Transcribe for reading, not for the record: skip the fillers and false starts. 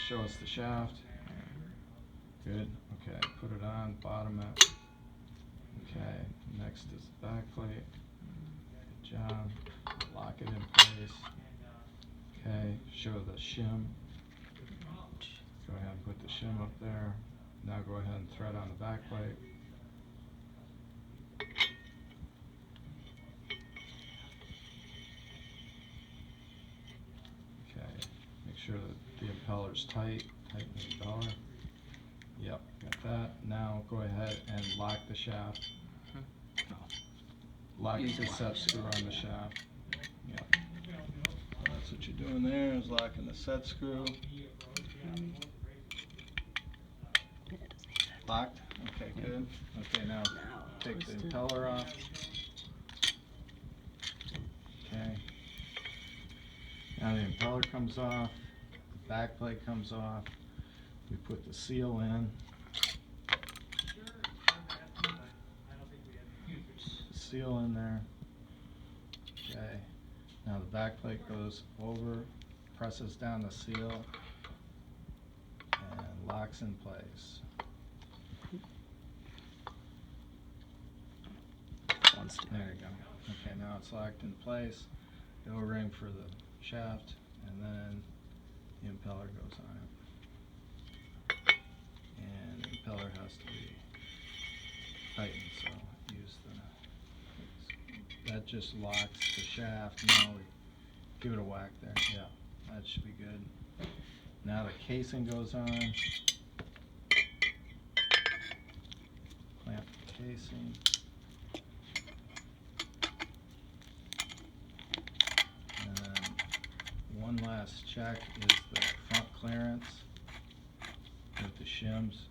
show us the shaft. Good. Okay, put it on, bottom it. Okay, next is the back plate. Good job. Lock it in place. Okay, show the shim. Go ahead and put the shim up there. Now go ahead and thread on the back plate. Okay, make sure that the impeller's tight. Tighten the impeller. Yep, got that. Now go ahead and lock the shaft. Lock the set screw on the shaft. Yep. That's what you're doing there, is locking the set screw. Locked? Okay, good. Okay, now take the impeller off. Okay. Now the impeller comes off, the back plate comes off. We put the seal in. Seal in there. Okay. Now the back plate goes over, presses down the seal, and locks in place. There you go. Okay, now it's locked in place. The O-ring for the shaft, and then the impeller goes on it. And the impeller has to be tightened, so use that just locks the shaft. Now we give it a whack there. Yeah, that should be good. Now the casing goes on. Clamp the casing. And then one last check is the front clearance with the shims.